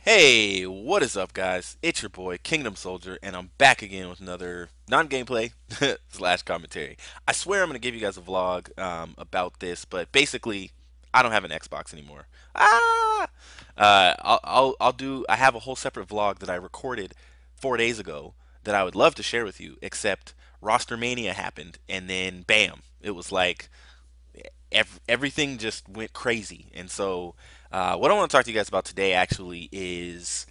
Hey, what is up, guys? It's your boy, Kingdom Soldier, and I'm back again with another non-gameplay slash commentary. I swear I'm gonna give you guys a vlog about this, but basically, I don't have an Xbox anymore. Ah! I'll do. I have a whole separate vlog that I recorded 4 days ago that I would love to share with you, except Roster-mania happened, and then bam, it was like everything just went crazy. And so, what I want to talk to you guys about today actually is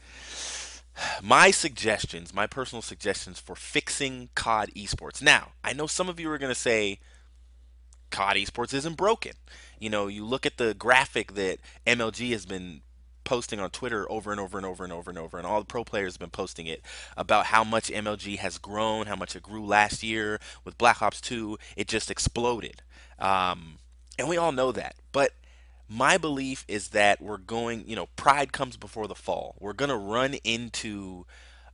my suggestions, my personal suggestions for fixing COD esports. Now, I know some of you are going to say COD esports isn't broken. You know, you look at the graphic that MLG has been posting on Twitter over and over and over and over and over, and all the pro players have been posting it about how much MLG has grown, how much it grew last year with Black Ops 2. It just exploded. Um, and we all know that. But my belief is that we're going, pride comes before the fall. We're going to run into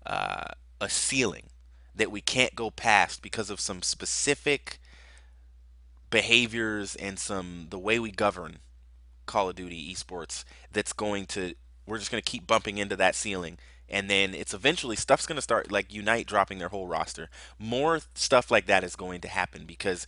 uh, a ceiling that we can't go past because of some specific behaviors and some the way we govern Call of Duty esports that's going to we're just going to keep bumping into that ceiling, and then it's eventually stuff's going to start like Unite dropping their whole roster. More stuff like that is going to happen because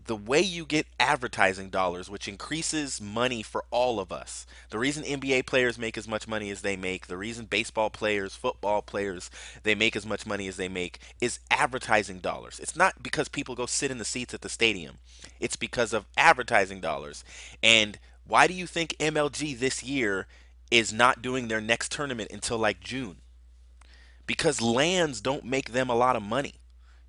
the way you get advertising dollars, which increases money for all of us. The reason NBA players make as much money as they make, the reason baseball players, football players, they make as much money as they make is advertising dollars. It's not because people go sit in the seats at the stadium. It's because of advertising dollars. And why do you think MLG this year is not doing their next tournament until like June? Because lands don't make them a lot of money.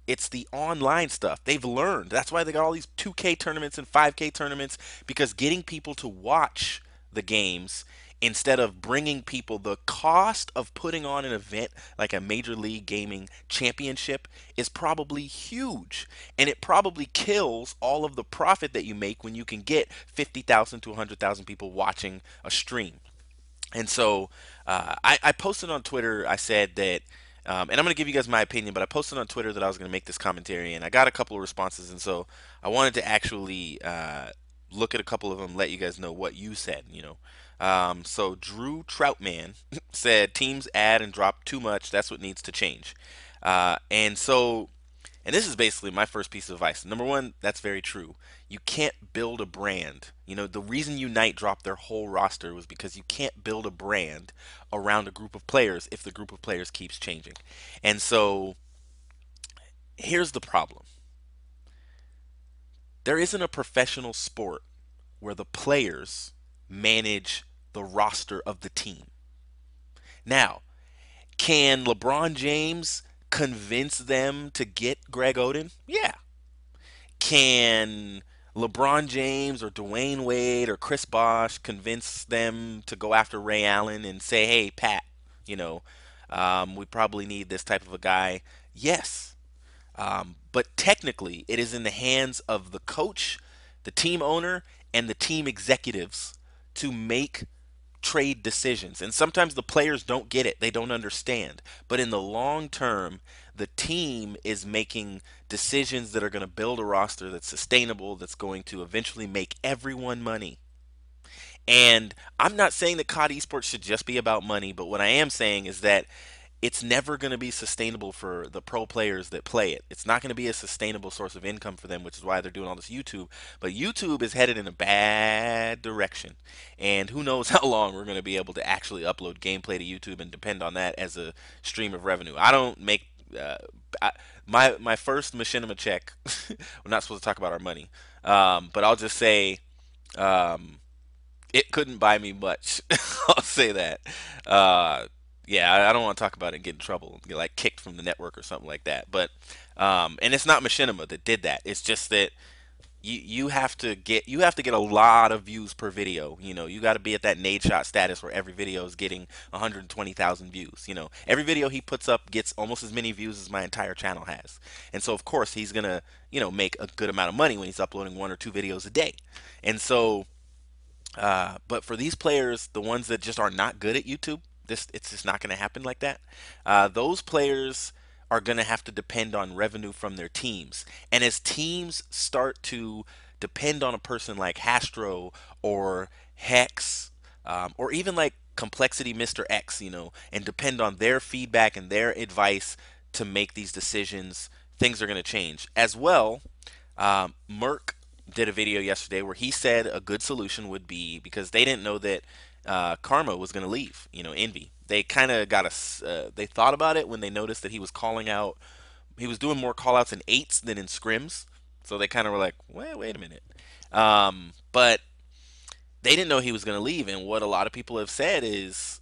It's the online stuff. They've learned. That's why they got all these 2K tournaments and 5K tournaments, because getting people to watch the games instead of bringing people, the cost of putting on an event like a Major League Gaming Championship is probably huge. And it probably kills all of the profit that you make when you can get 50,000 to 100,000 people watching a stream. And so I posted on Twitter, I said that, and I'm going to give you guys my opinion, but I posted on Twitter that I was going to make this commentary, and I got a couple of responses. And so I wanted to actually look at a couple of them, let you guys know what you said. So Drew Troutman said, teams add and drop too much. That's what needs to change. And this is basically my first piece of advice. Number one, that's very true. You can't build a brand. The reason Unite dropped their whole roster was because you can't build a brand around a group of players if the group of players keeps changing. And so here's the problem. There isn't a professional sport where the players manage the roster of the team. Now, can LeBron James convince them to get Greg Oden? Yeah. Can LeBron James or Dwayne Wade or Chris Bosh convince them to go after Ray Allen and say, hey, Pat, you know, we probably need this type of a guy? Yes. But technically, it is in the hands of the coach, the team owner, and the team executives to make trade decisions. And sometimes the players don't get it, they don't understand. But in the long term, the team is making decisions that are going to build a roster that's sustainable, that's going to eventually make everyone money. And I'm not saying that COD esports should just be about money, but what I am saying is that it's never going to be sustainable for the pro players that play it. It's not going to be a sustainable source of income for them, which is why they're doing all this YouTube. But YouTube is headed in a bad direction. And who knows how long we're going to be able to actually upload gameplay to YouTube and depend on that as a stream of revenue. I don't make I, my first machinima check. We're not supposed to talk about our money, but I'll just say um, it couldn't buy me much. I'll say that. Yeah, I don't want to talk about it and get in trouble, get like kicked from the network or something like that. But and it's not Machinima that did that. It's just that you have to get a lot of views per video. You got to be at that nade shot status where every video is getting 120,000 views. Every video he puts up gets almost as many views as my entire channel has. And so of course he's gonna make a good amount of money when he's uploading one or two videos a day. And so but for these players, the ones that just are not good at YouTube, it's just not going to happen like that. Those players are going to have to depend on revenue from their teams, and as teams start to depend on a person like Hastro or Hex, or even like complexity Mr. X, and depend on their feedback and their advice to make these decisions, things are going to change. As well, Merck did a video yesterday where he said a good solution would be, because they didn't know that Karma was going to leave, Envy. They kind of they thought about it when they noticed that he was calling out, he was doing more call outs in eights than in scrims. So they kind of were like, wait a minute. But they didn't know he was going to leave. And what a lot of people have said is,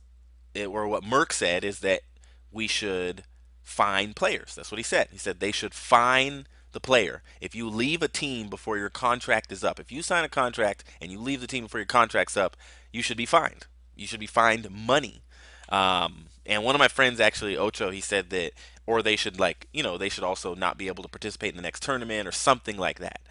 or what Merck said, is that we should fine players. That's what he said. He said they should fine the player. If you leave a team before your contract is up, if you sign a contract and you leave the team before your contract's up, you should be fined. You should be fined money. And one of my friends, actually, Ocho, he said that, or they should, like, they should also not be able to participate in the next tournament or something like that.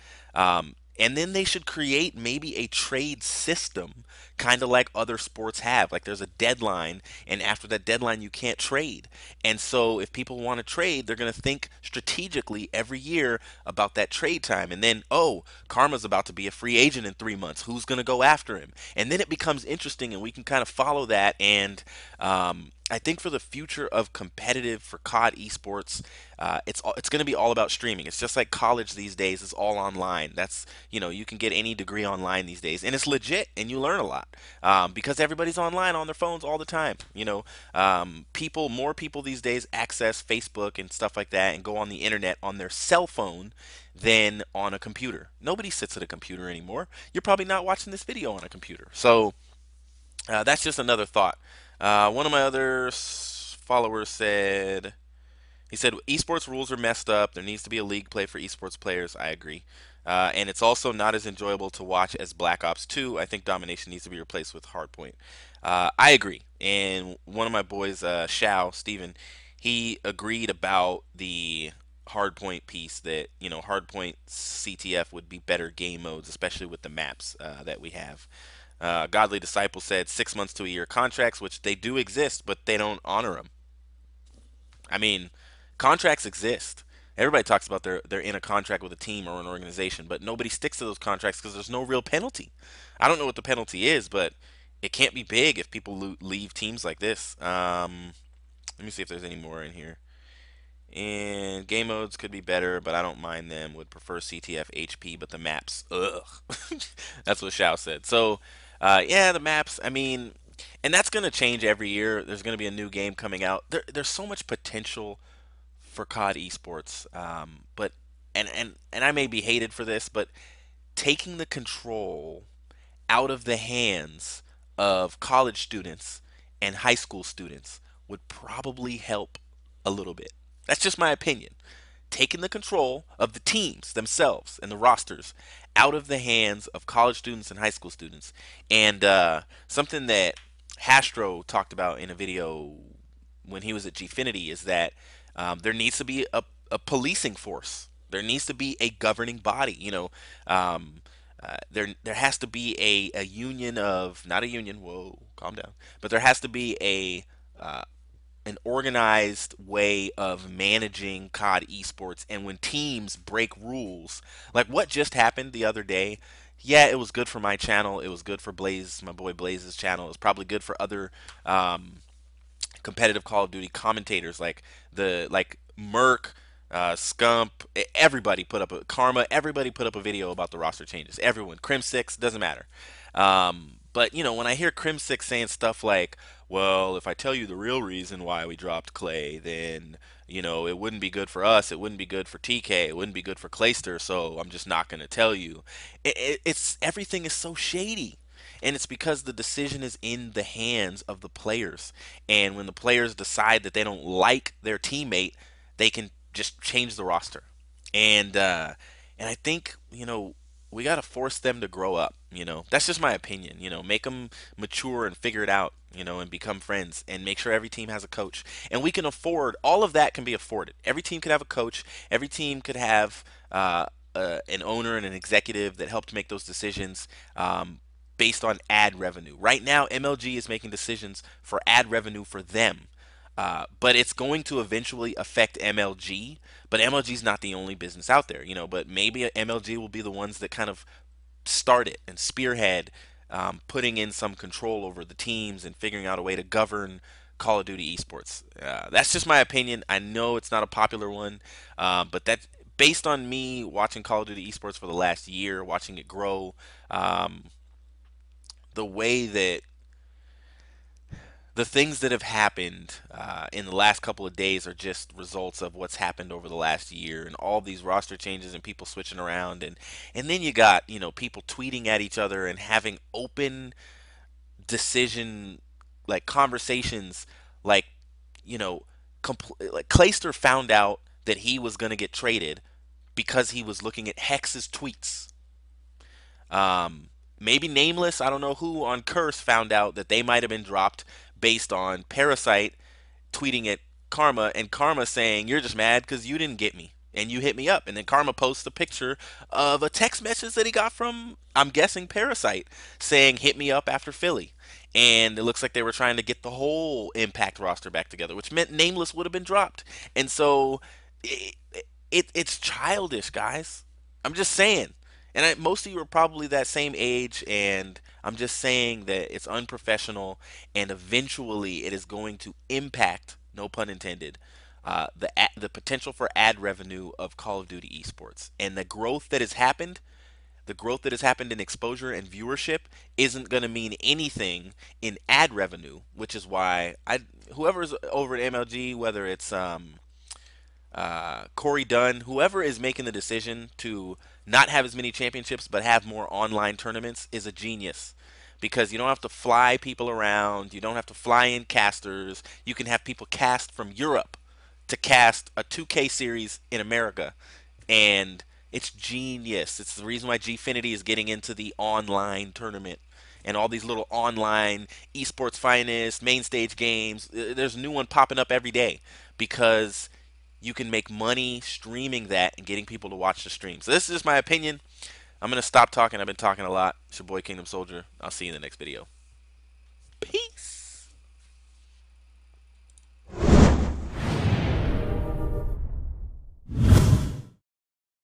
And then they should create maybe a trade system, kind of like other sports have. Like there's a deadline, and after that deadline, you can't trade. And so if people want to trade, they're going to think strategically every year about that trade time. And then, oh, Karma's about to be a free agent in 3 months. Who's going to go after him? And then it becomes interesting, and we can kind of follow that. And I think for the future of competitive for COD esports, it's going to be all about streaming. It's just like college these days is all online. That's, you can get any degree online these days, and it's legit, and you learn a lot because everybody's online on their phones all the time. More people these days access Facebook and stuff like that, and go on the internet on their cell phone than on a computer. Nobody sits at a computer anymore. You're probably not watching this video on a computer, so that's just another thought. One of my other followers said, he said, esports rules are messed up. There needs to be a league play for esports players. I agree. And it's also not as enjoyable to watch as Black Ops 2. I think domination needs to be replaced with hardpoint. I agree. And one of my boys, Shao, Steven, he agreed about the hardpoint piece, that, hardpoint CTF would be better game modes, especially with the maps that we have. Godly Disciple said 6 months to a year contracts, which they do exist, but they don't honor them. I mean, contracts exist. Everybody talks about they're in a contract with a team or an organization, but nobody sticks to those contracts because there's no real penalty. I don't know what the penalty is, but it can't be big if people leave teams like this. Let me see if there's any more in here. And game modes could be better, but I don't mind them. Would prefer CTF HP, but the maps, ugh. That's what Shao said. So, yeah, the maps. I mean, and that's gonna change every year. There's gonna be a new game coming out. There's so much potential for COD esports. But and I may be hated for this, but taking the control out of the hands of college students and high school students would probably help a little bit. That's just my opinion. Taking the control of the teams themselves and the rosters out of the hands of college students and high school students. And something that Hastro talked about in a video when he was at Gfinity is that there needs to be a policing force. There needs to be a governing body. There has to be a union of, not a union. Whoa, calm down. But there has to be an organized way of managing COD esports. And when teams break rules, like what just happened the other day, yeah, it was good for my channel. It was good for Blaze, my boy Blaze's channel. It was probably good for other competitive Call of Duty commentators, like Merc, Scump, everybody put up a Karma. Everybody put up a video about the roster changes. Everyone, Crim6, doesn't matter. But when I hear Crim6 saying stuff like, "Well, if I tell you the real reason why we dropped Clay, then it wouldn't be good for us. It wouldn't be good for TK. It wouldn't be good for Clayster. So I'm just not going to tell you." It's everything is so shady. And it's because the decision is in the hands of the players. And when the players decide that they don't like their teammate, they can just change the roster. And I think we got to force them to grow up. That's just my opinion. Make them mature and figure it out. And become friends, and make sure every team has a coach. And we can afford all of that. Can be afforded. Every team could have a coach. Every team could have an owner and an executive that helped make those decisions. Based on ad revenue. Right now, MLG is making decisions for ad revenue for them. But it's going to eventually affect MLG. But MLG is not the only business out there, But maybe MLG will be the ones that kind of start it and spearhead putting in some control over the teams and figuring out a way to govern Call of Duty esports. That's just my opinion. I know it's not a popular one, but that based on me watching Call of Duty esports for the last year, watching it grow, um, the way that the things that have happened in the last couple of days are just results of what's happened over the last year and all these roster changes and people switching around and then you got people tweeting at each other and having open decision like conversations like you know like Clayster found out that he was going to get traded because he was looking at Hex's tweets. Maybe Nameless, I don't know who on Curse found out that they might have been dropped based on Parasite tweeting at Karma and Karma saying, "You're just mad because you didn't get me and you hit me up." And then Karma posts a picture of a text message that he got from, I'm guessing, Parasite saying, "Hit me up after Philly." And it looks like they were trying to get the whole Impact roster back together, which meant Nameless would have been dropped. And so it, it's childish, guys. I'm just saying. And most of you are probably that same age, and I'm just saying that it's unprofessional, and eventually it is going to impact, no pun intended, the potential for ad revenue of Call of Duty esports. And the growth that has happened in exposure and viewership isn't going to mean anything in ad revenue, which is why whoever's over at MLG, whether it's Corey Dunn, whoever is making the decision to not have as many championships but have more online tournaments is a genius. Because you don't have to fly people around, you don't have to fly in casters. You can have people cast from Europe to cast a 2K series in America. And it's genius. It's the reason why Gfinity is getting into the online tournament and all these little online esports finest main stage games. There's a new one popping up every day because you can make money streaming that and getting people to watch the stream. So this is just my opinion. I'm going to stop talking. I've been talking a lot. It's your boy Kingdom Soldier. I'll see you in the next video. Peace.